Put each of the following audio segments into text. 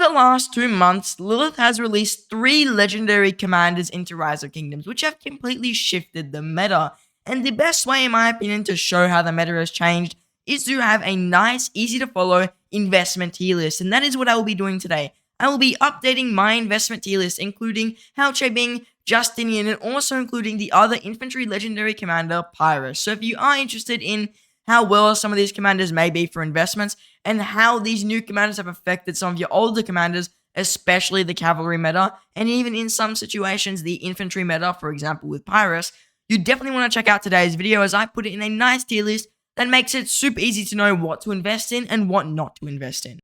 the last 2 months, Lilith has released 3 legendary commanders into Rise of Kingdoms, which have completely shifted the meta. And the best way, in my opinion, to show how the meta has changed is to have a nice, easy to follow investment tier list. And that is what I will be doing today. I will be updating my investment tier list, including Hao Bing, Justinian, and also including the other infantry legendary commander, Pyrrhus. So if you are interested in how well some of these commanders may be for investments, and how these new commanders have affected some of your older commanders, especially the cavalry meta, and even in some situations, the infantry meta, for example with Pyrrhus, you definitely want to check out today's video as I put it in a nice tier list that makes it super easy to know what to invest in and what not to invest in.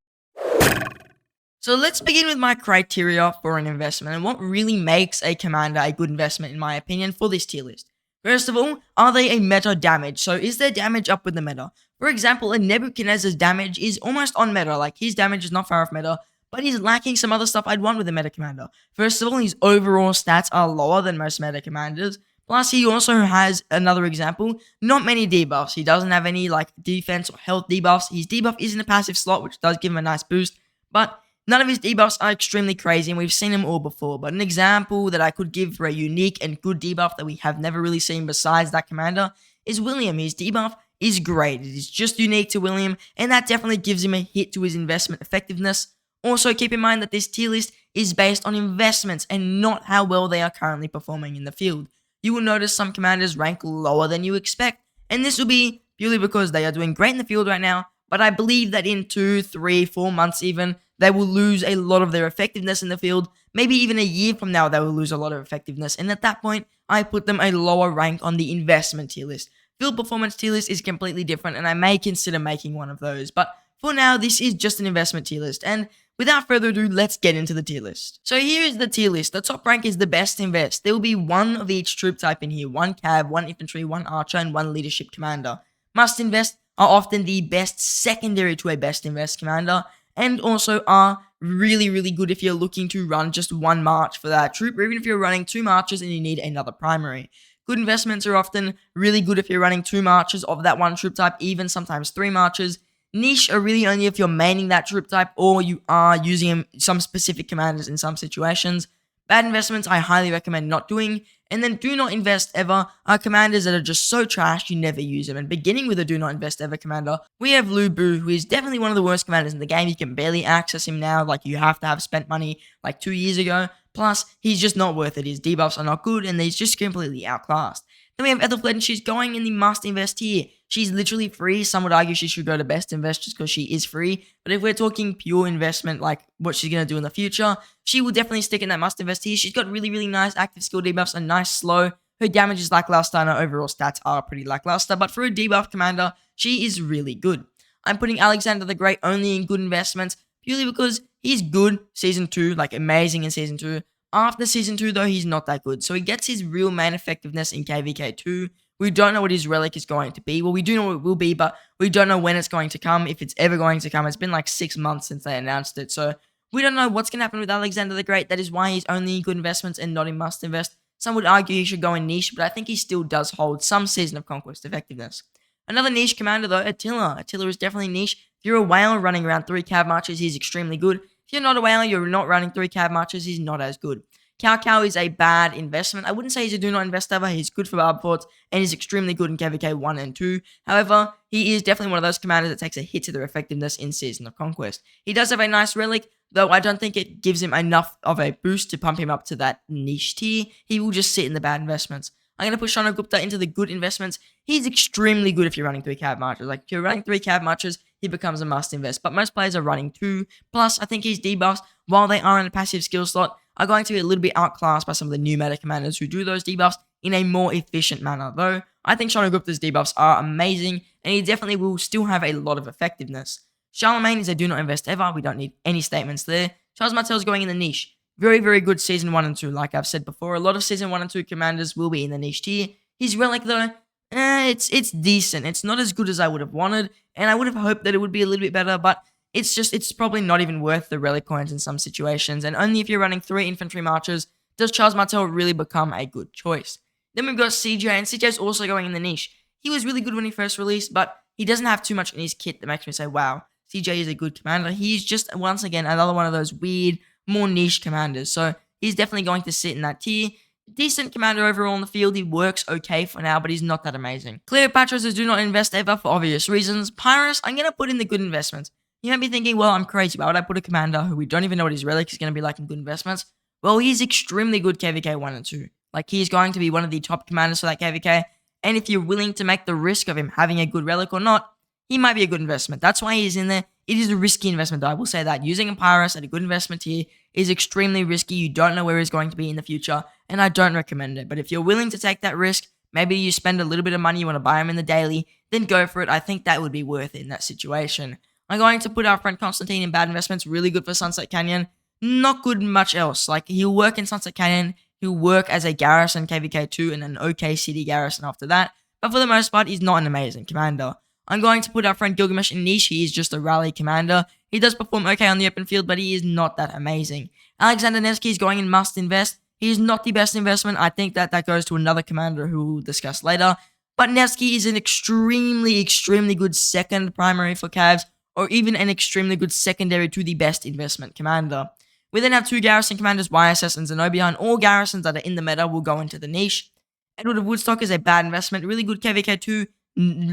So let's begin with my criteria for an investment and what really makes a commander a good investment in my opinion for this tier list. First of all, are they a meta damage? So is their damage up with the meta? For example, a Nebuchadnezzar's damage is almost on meta, like his damage is not far off meta, but he's lacking some other stuff I'd want with a meta commander. First of all, his overall stats are lower than most meta commanders, plus he also has, another example, not many debuffs. He doesn't have any like defense or health debuffs. His debuff is in a passive slot, which does give him a nice boost, but none of his debuffs are extremely crazy, and we've seen them all before. But an example that I could give for a unique and good debuff that we have never really seen besides that commander is William. His debuff is great. It is just unique to William, and that definitely gives him a hit to his investment effectiveness. Also, keep in mind that this tier list is based on investments and not how well they are currently performing in the field. You will notice some commanders rank lower than you expect, and this will be purely because they are doing great in the field right now, but I believe that in 2, 3, 4 months even, they will lose a lot of their effectiveness in the field. Maybe even a year from now, they will lose a lot of effectiveness. And at that point, I put them a lower rank on the investment tier list. Field performance tier list is completely different, and I may consider making one of those. But for now, this is just an investment tier list. And without further ado, let's get into the tier list. So here is the tier list. The top rank is the best invest. There will be one of each troop type in here. 1 cav, 1 infantry, 1 archer, and 1 leadership commander. Must invest are often the best secondary to a best invest commander, and also are really, really good if you're looking to run just 1 march for that troop, or even if you're running 2 marches and you need another primary. Good investments are often really good if you're running 2 marches of that one troop type, even sometimes 3 marches. Niche are really only if you're maining that troop type or you are using some specific commanders in some situations. Bad investments I highly recommend not doing. And then do not invest ever are commanders that are just so trash you never use them. And beginning with a do not invest ever commander, we have Lu Bu, who is definitely one of the worst commanders in the game. You can barely access him now, like you have to have spent money like 2 years ago. Plus, he's just not worth it. His debuffs are not good and he's just completely outclassed. Then we have Ethelfled, and she's going in the must invest tier. She's literally free. Some would argue she should go to best invest just because she is free. But if we're talking pure investment, like what she's going to do in the future, she will definitely stick in that must invest tier. She's got really, really nice active skill debuffs and nice slow. Her damage is lackluster and her overall stats are pretty lackluster. But for a debuff commander, she is really good. I'm putting Alexander the Great only in good investments purely because he's good Season 2, like amazing in Season 2. After Season 2, though, he's not that good. So he gets his real main effectiveness in KVK 2. We don't know what his relic is going to be. Well, we do know what it will be, but we don't know when it's going to come, if it's ever going to come. It's been like 6 months since they announced it. So we don't know what's going to happen with Alexander the Great. That is why he's only in good investments and not in must invest. Some would argue he should go in niche, but I think he still does hold some Season of Conquest effectiveness. Another niche commander, though, Attila. Attila is definitely niche. If you're a whale running around 3 cav marches, he's extremely good. If you're not a whale, you're not running 3 cav marches, he's not as good. Cao Cao is a bad investment. I wouldn't say he's a do not invest ever. He's good for barb forts and he's extremely good in KVK 1 and 2. However, he is definitely one of those commanders that takes a hit to their effectiveness in Season of Conquest. He does have a nice relic, though I don't think it gives him enough of a boost to pump him up to that niche tier. He will just sit in the bad investments. I'm going to push Shano Gupta into the good investments. He's extremely good if you're running 3 cav marches. Like, if you're running 3 cav marches, he becomes a must invest. But most players are running 2. Plus, I think his debuffs, while they are in a passive skill slot, are going to be a little bit outclassed by some of the new meta commanders who do those debuffs in a more efficient manner. Though, I think Shano Gupta's debuffs are amazing, and he definitely will still have a lot of effectiveness. Charlemagne is a do not invest ever. We don't need any statements there. Charles Martel's going in the niche. Very, very good Season 1 and 2, like I've said before. A lot of Season 1 and 2 commanders will be in the niche tier. His relic, though, it's decent. It's not as good as I would have wanted, and I would have hoped that it would be a little bit better, but it's probably not even worth the relic coins in some situations, and only if you're running 3 infantry marches does Charles Martel really become a good choice. Then we've got CJ, and CJ's also going in the niche. He was really good when he first released, but he doesn't have too much in his kit that makes me say, wow. CJ is a good commander. He's just, once again, another one of those weird, more niche commanders. So he's definitely going to sit in that tier. Decent commander overall in the field. He works okay for now, but he's not that amazing. Cleopatra says, do not invest ever for obvious reasons. Pyrus, I'm going to put in the good investments. You might be thinking, well, I'm crazy. Why would I put a commander who we don't even know what his relic is going to be like in good investments? Well, he's extremely good KVK 1 and 2. Like, he's going to be one of the top commanders for that KVK. And if you're willing to make the risk of him having a good relic or not, he might be a good investment. That's why he's in there. It is a risky investment, though. I will say that. Using a Pyrus at a good investment here is extremely risky. You don't know where he's going to be in the future, and I don't recommend it. But if you're willing to take that risk, maybe you spend a little bit of money, you want to buy him in the daily, then go for it. I think that would be worth it in that situation. I'm going to put our friend Constantine in bad investments. Really good for Sunset Canyon. Not good much else. Like, he'll work in Sunset Canyon. He'll work as a garrison KVK2 and an OK city garrison after that. But for the most part, he's not an amazing commander. I'm going to put our friend Gilgamesh in niche. He is just a rally commander. He does perform okay on the open field, but he is not that amazing. Alexander Nevsky is going in must invest. He is not the best investment. I think that goes to another commander who we'll discuss later. But Nevsky is an extremely, extremely good second primary for Cavs, or even an extremely good secondary to the best investment commander. We then have two garrison commanders, YSS and Zenobia, and all garrisons that are in the meta will go into the niche. Edward of Woodstock is a bad investment. Really good KVK2.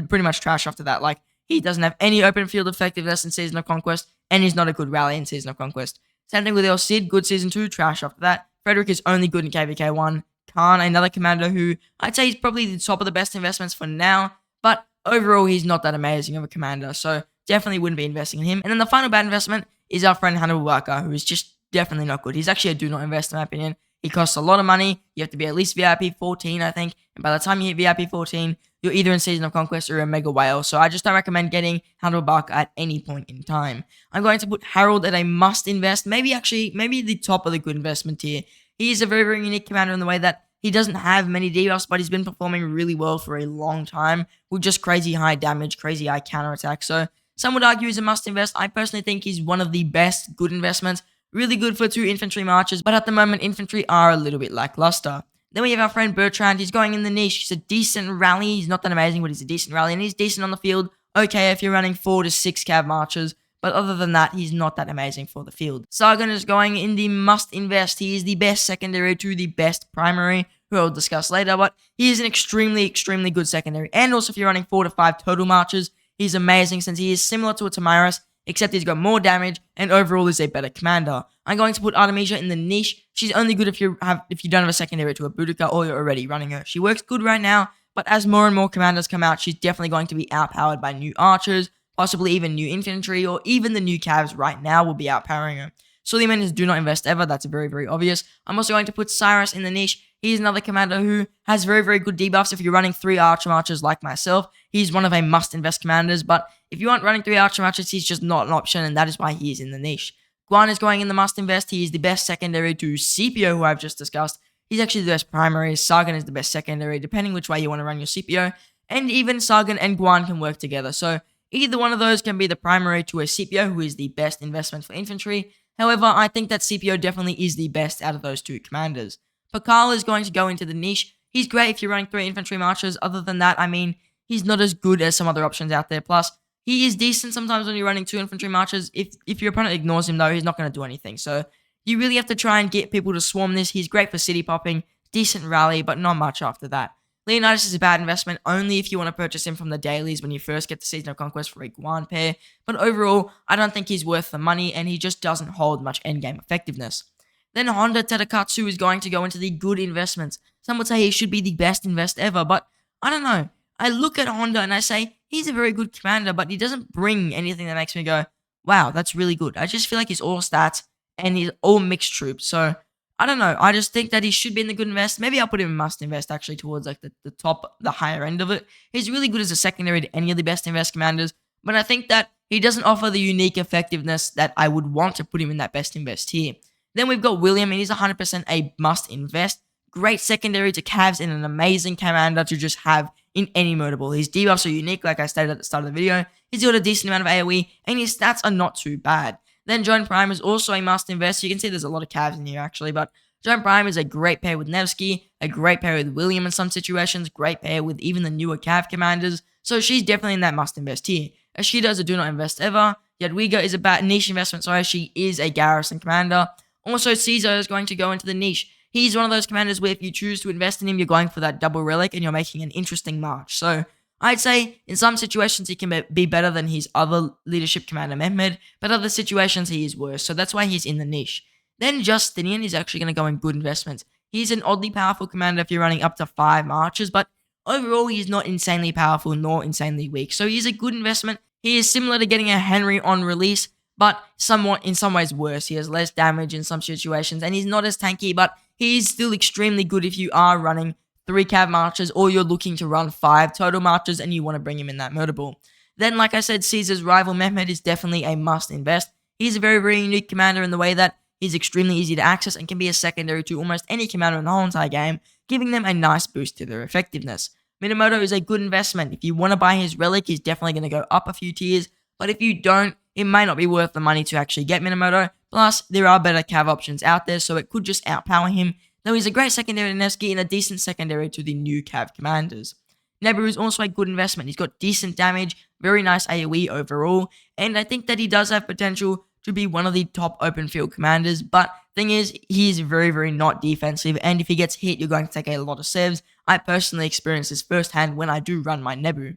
Pretty much trash after that. Like, he doesn't have any open field effectiveness in Season of Conquest, and he's not a good rally in Season of Conquest. Same thing with El Cid, good Season 2, trash after that. Frederick is only good in KVK 1. Khan, another commander who I'd say is probably the top of the best investments for now, but overall he's not that amazing of a commander, so definitely wouldn't be investing in him. And then the final bad investment is our friend Hannibal Barker, who is just definitely not good. He's actually a do not invest in my opinion. He costs a lot of money. You have to be at least VIP 14, I think. And by the time you hit VIP 14, you're either in Season of Conquest or a Mega Whale. So I just don't recommend getting Hannibal Barker at any point in time. I'm going to put Harold at a must invest. Maybe the top of the good investment tier. He is a very, very unique commander in the way that he doesn't have many debuffs, but he's been performing really well for a long time with just crazy high damage, crazy high counterattack. So some would argue he's a must invest. I personally think he's one of the best good investments. Really good for 2 infantry marches, but at the moment, infantry are a little bit lackluster. Then we have our friend Bertrand. He's going in the niche. He's a decent rally. He's not that amazing, but he's a decent rally, and he's decent on the field. Okay, if you're running 4 to 6 cav marches, but other than that, he's not that amazing for the field. Sargon is going in the must invest. He is the best secondary to the best primary, who I'll discuss later, but he is an extremely, extremely good secondary. And also, if you're running 4 to 5 total marches, he's amazing since he is similar to a Tamiris, except he's got more damage and overall is a better commander. I'm going to put Artemisia in the niche. She's only good if you don't have a secondary to a Boudica or you're already running her. She works good right now, but as more and more commanders come out, she's definitely going to be outpowered by new archers, possibly even new infantry, or even the new Cavs right now will be outpowering her. Suleiman is do not invest ever. That's very, very obvious. I'm also going to put Cyrus in the niche. He's another commander who has very, very good debuffs. If you're running 3 archer marches like myself, he's one of a must-invest commanders. But if you aren't running 3 archer marches, he's just not an option, and that is why he is in the niche. Guan is going in the must-invest. He is the best secondary to CPO, who I've just discussed. He's actually the best primary. Sargon is the best secondary, depending which way you want to run your CPO. And even Sargon and Guan can work together. So either one of those can be the primary to a CPO, who is the best investment for infantry. However, I think that CPO definitely is the best out of those 2 commanders. Pakal is going to go into the niche. He's great if you're running 3 infantry marches. Other than that, I mean, he's not as good as some other options out there. Plus, he is decent sometimes when you're running 2 infantry marches. If your opponent ignores him, though, he's not going to do anything. So you really have to try and get people to swarm this. He's great for city popping, decent rally, but not much after that. Leonidas is a bad investment only if you want to purchase him from the dailies when you first get the Season of Conquest for a Guan pair, but overall, I don't think he's worth the money, and he just doesn't hold much endgame effectiveness. Then Honda Tadakatsu is going to go into the good investments. Some would say he should be the best invest ever, but I don't know. I look at Honda and I say, he's a very good commander, but he doesn't bring anything that makes me go, wow, that's really good. I just feel like he's all stats, and he's all mixed troops, so I don't know. I just think that he should be in the good invest. Maybe I'll put him in must invest actually towards like the top, the higher end of it. He's really good as a secondary to any of the best invest commanders, but I think that he doesn't offer the unique effectiveness that I would want to put him in that best invest tier. Then we've got William, and he's 100% a must invest. Great secondary to Cavs and an amazing commander to just have in any modable. His debuffs are unique, like I stated at the start of the video. He's got a decent amount of AoE, and his stats are not too bad. Then Joan Prime is also a must invest. You can see there's a lot of Cavs in here actually, but Joan Prime is a great pair with Nevsky, a great pair with William in some situations, great pair with even the newer Cav commanders, so she's definitely in that must invest tier. Ashida is a do not invest ever. Jadwiga is a niche investment, sorry, she is a garrison commander. Also, Caesar is going to go into the niche. He's one of those commanders where if you choose to invest in him, you're going for that double relic and you're making an interesting march. So I'd say in some situations he can be better than his other leadership commander Mehmed, but other situations he is worse. So that's why he's in the niche. Then Justinian is actually going to go in good investments. He's an oddly powerful commander if you're running up to 5 marches, but overall he's not insanely powerful nor insanely weak. So he's a good investment. He is similar to getting a Henry on release, but somewhat in some ways worse. He has less damage in some situations, and he's not as tanky, but he's still extremely good if you are running 3 cav marches or you're looking to run 5 total marches and you want to bring him in that murder ball. Then, like I said, Caesar's rival Mehmed is definitely a must invest. He's a very, very unique commander in the way that he's extremely easy to access and can be a secondary to almost any commander in the whole entire game, giving them a nice boost to their effectiveness. Minamoto is a good investment. If you want to buy his relic, he's definitely going to go up a few tiers, but if you don't, it might not be worth the money to actually get Minamoto. Plus, there are better cav options out there, so it could just outpower him, though he's a great secondary to Nevsky and a decent secondary to the new cav commanders. Nebu is also a good investment. He's got decent damage, very nice AoE overall, and I think that he does have potential to be one of the top open field commanders, but thing is, he is very, very not defensive, and if he gets hit, you're going to take a lot of saves. I personally experience this firsthand when I do run my Nebu.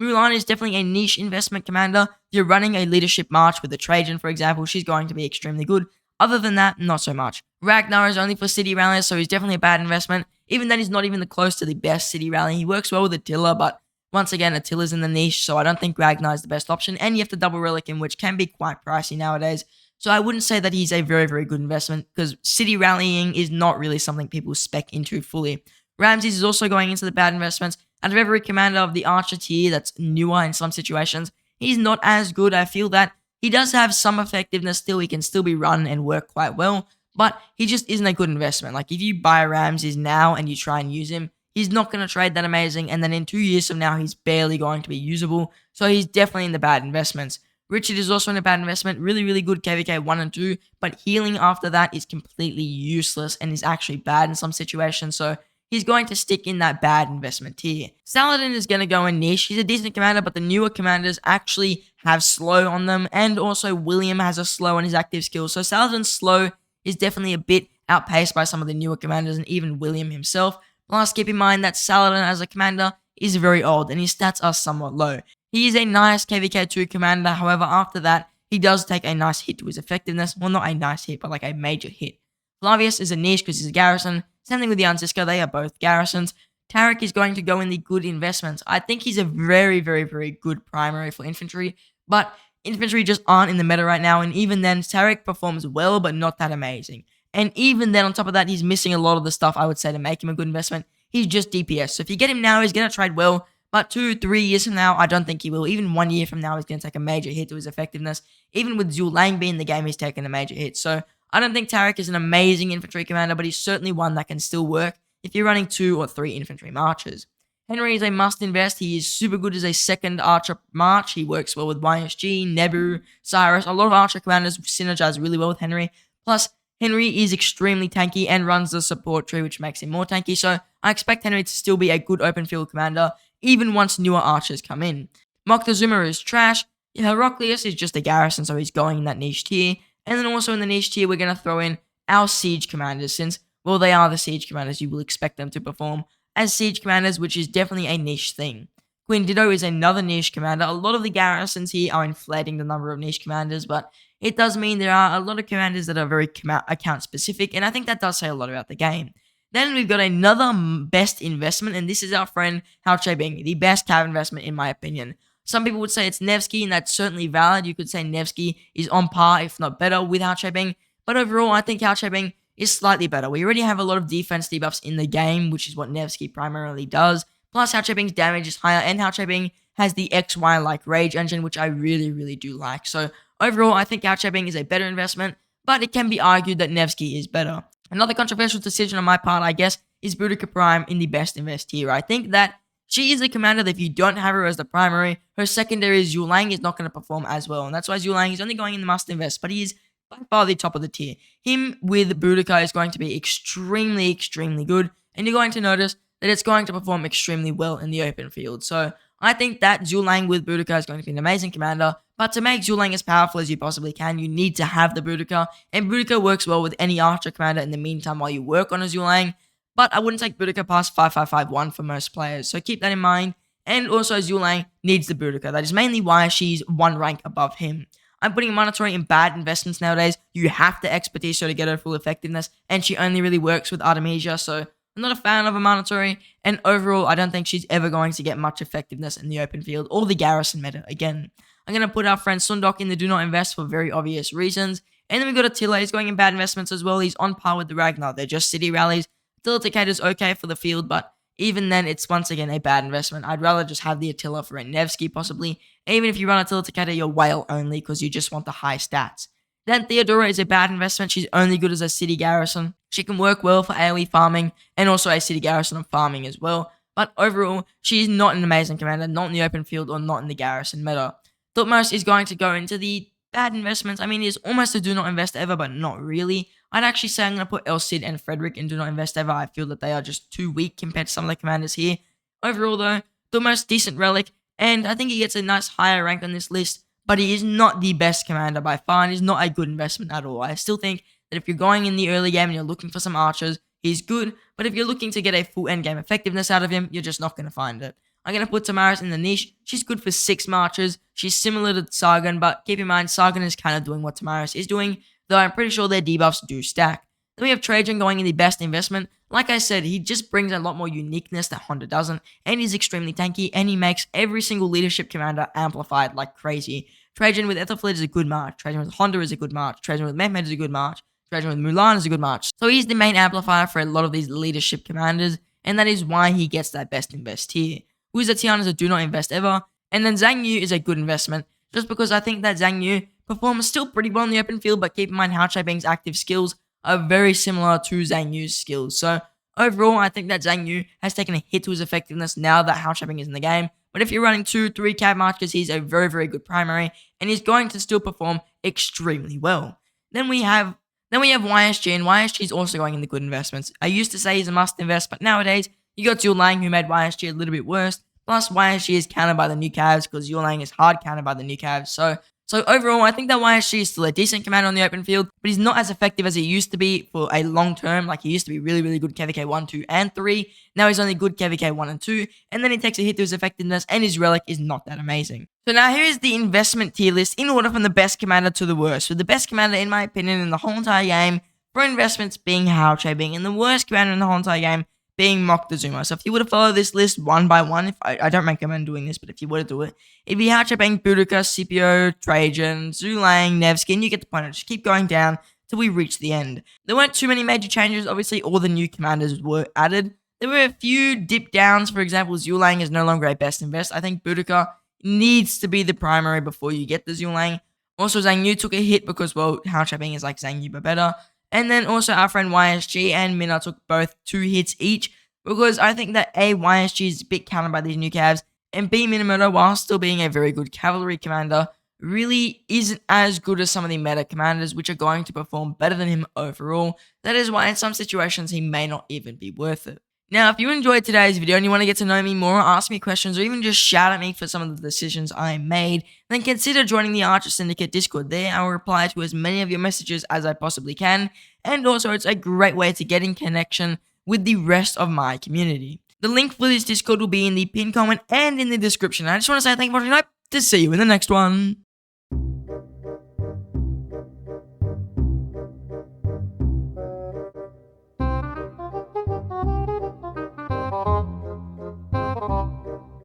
Mulan is definitely a niche investment commander. If you're running a leadership march with a Trajan, for example, she's going to be extremely good. Other than that, not so much. Ragnar is only for city rallies, so he's definitely a bad investment. Even then, he's not even close to the best city rally. He works well with Attila, but once again, Attila's in the niche, so I don't think Ragnar is the best option, and you have to double relic him, which can be quite pricey nowadays. So I wouldn't say that he's a very, very good investment, because city rallying is not really something people spec into fully. Ramses is also going into the bad investments. Out of every commander of the Archer tier that's newer in some situations, he's not as good. I feel that he does have some effectiveness still. He can still be run and work quite well, but he just isn't a good investment. Like, if you buy Ramses now and you try and use him, he's not going to trade that amazing, and then in 2 years from now, he's barely going to be usable, so he's definitely in the bad investments. Richard is also in a bad investment, really, really good KVK 1 and 2, but healing after that is completely useless and is actually bad in some situations, so he's going to stick in that bad investment tier. Saladin is going to go in niche. He's a decent commander, but the newer commanders actually have slow on them, and also William has a slow on his active skills. So Saladin's slow is definitely a bit outpaced by some of the newer commanders and even William himself. Plus, keep in mind that Saladin as a commander is very old, and his stats are somewhat low. He is a nice KVK2 commander, however, after that, he does take a nice hit to his effectiveness. Well, not a nice hit, but like a major hit. Flavius is a niche because he's a garrison. Same thing with Jan Sisko, they are both garrisons. Tarek is going to go in the good investments. I think he's a very, very, very good primary for infantry, but infantry just aren't in the meta right now, and even then, Tarek performs well, but not that amazing. And even then, on top of that, he's missing a lot of the stuff I would say to make him a good investment. He's just DPS, so if you get him now, he's going to trade well, but 2-3 years from now, I don't think he will. Even 1 year from now, he's going to take a major hit to his effectiveness. Even with ZHUGE being in the game, he's taken a major hit, so I don't think Tarek is an amazing infantry commander, but he's certainly one that can still work if you're running 2 or 3 infantry marches. Henry is a must invest. He is super good as a second archer march. He works well with YSG, Nebu, Cyrus. A lot of archer commanders synergize really well with Henry. Plus, Henry is extremely tanky and runs the support tree, which makes him more tanky. So I expect Henry to still be a good open field commander, even once newer archers come in. Moctezuma is trash. Heraclius is just a garrison, so he's going in that niche tier. And then also in the niche tier, we're going to throw in our siege commanders, since, well, they are the siege commanders. You will expect them to perform as siege commanders, which is definitely a niche thing. Queen DIDO is another niche commander. A lot of the garrisons here are inflating the number of niche commanders, but it does mean there are a lot of commanders that are very account specific, and I think that does say a lot about the game. Then we've got another best investment, and this is our friend Hao Bing, the best cav investment in my opinion. Some people would say it's Nevsky, and that's certainly valid. You could say Nevsky is on par, if not better, with Hao Bing. But overall, I think Hao Bing is slightly better. We already have a lot of defense debuffs in the game, which is what Nevsky primarily does. Plus, Hao Bing's damage is higher, and Hao Bing has the XY-like rage engine, which I really, really do like. So overall, I think Hao Bing is a better investment, but it can be argued that Nevsky is better. Another controversial decision on my part, I guess, is Boudica Prime in the best invest tier. I think that she is a commander that if you don't have her as the primary, her secondary ZHUGE is not going to perform as well. And that's why ZHUGE is only going in the must invest, but he is by far the top of the tier. Him with Boudica is going to be extremely, extremely good. And you're going to notice that it's going to perform extremely well in the open field. So I think that ZHUGE with Boudica is going to be an amazing commander, but to make ZHUGE as powerful as you possibly can, you need to have the Boudica, and Boudica works well with any archer commander in the meantime while you work on a ZHUGE, but I wouldn't take Boudica past 5551 for most players, so keep that in mind. And also ZHUGE needs the Boudica, that is mainly why she's one rank above him. I'm putting Monotori in bad investments nowadays. You have to expertise her to get her full effectiveness, and she only really works with Artemisia, so I'm not a fan of a Monotori, and overall, I don't think she's ever going to get much effectiveness in the open field or the garrison meta again. I'm going to put our friend Sundok in the do not invest for very obvious reasons, and then we got Attila. He's going in bad investments as well. He's on par with the Ragnar. They're just city rallies. Attila Takeda's okay for the field, but even then, it's once again a bad investment. I'd rather just have the Attila for a Nevsky, possibly. Even if you run Attila Takeda, you're whale only because you just want the high stats. Then Theodora is a bad investment. She's only good as a city garrison. She can work well for AoE farming and also a city garrison of farming as well. But overall, she's not an amazing commander, not in the open field or not in the garrison meta. Thutmose is going to go into the bad investments. I mean, he's almost a do not invest ever, but not really. I'd actually say I'm going to put El Cid and Frederick in do not invest ever. I feel that they are just too weak compared to some of the commanders here. Overall though, Thutmose, decent relic, and I think he gets a nice higher rank on this list, but he is not the best commander by far, and he's not a good investment at all. I still think that if you're going in the early game and you're looking for some archers, he's good, but if you're looking to get a full endgame effectiveness out of him, you're just not going to find it. I'm going to put Tamaris in the niche. She's good for 6 marches. She's similar to Sargon, but keep in mind, Sargon is kind of doing what Tamaris is doing, though I'm pretty sure their debuffs do stack. Then we have Trajan going in the best investment. Like I said, he just brings a lot more uniqueness that Honda doesn't, and he's extremely tanky, and he makes every single leadership commander amplified like crazy. Trajan with Ethelflaed is a good march. Trajan with Honda is a good march. Trajan with Mehmed is a good march. Trajan with Mulan is a good march. So he's the main amplifier for a lot of these leadership commanders, and that is why he gets that best invest here. Tian is a do not invest ever, and then Zhang Yu is a good investment, just because I think that Zhang Yu performs still pretty well in the open field, but keep in mind Hao Bing's active skills are very similar to Zhang Yu's skills. So overall, I think that Zhang Yu has taken a hit to his effectiveness now that Hao Bing is in the game. But if you're running 2-3 cab marches, he's a very, very good primary, and he's going to still perform extremely well. Then we have YSG, and YSG is also going in the good investments. I used to say he's a must invest, but nowadays, you got Yulang who made YSG a little bit worse. Plus, YSG is countered by the new calves because Yulang is hard countered by the new calves. So overall, I think that YSG is still a decent commander on the open field, but he's not as effective as he used to be for a long term. Like, he used to be really, really good KVK 1, 2, and 3. Now he's only good KVK 1 and 2, and then he takes a hit to his effectiveness, and his relic is not that amazing. So now here is the investment tier list in order from the best commander to the worst. With the best commander, in my opinion, in the whole entire game for investments being Hao Bing, and the worst commander in the whole entire game being Moctezuma. So if you were to follow this list one by one, if I don't recommend doing this, but if you were to do it, it'd be Hao Bing, Boudica, Scipio, Trajan, Zulang, Nevsky, and you get the point. Just keep going down till we reach the end. There weren't too many major changes. Obviously, all the new commanders were added. There were a few dip downs. For example, Zulang is no longer a best invest. I think Boudica needs to be the primary before you get the Zulang. Also, Zhang Yu took a hit because, well, Hao Bing is like Zhang Yu but better. And then also our friend YSG and Mina took both 2 hits each, because I think that A, YSG is a bit countered by these new calves, and B, Minamoto, while still being a very good cavalry commander, really isn't as good as some of the meta commanders, which are going to perform better than him overall. That is why in some situations he may not even be worth it. Now, if you enjoyed today's video and you want to get to know me more, ask me questions, or even just shout at me for some of the decisions I made, then consider joining the Archer Syndicate Discord. There, I will reply to as many of your messages as I possibly can, and also it's a great way to get in connection with the rest of my community. The link for this Discord will be in the pinned comment and in the description. I just want to say thank you for watching, and I hope to see you in the next one.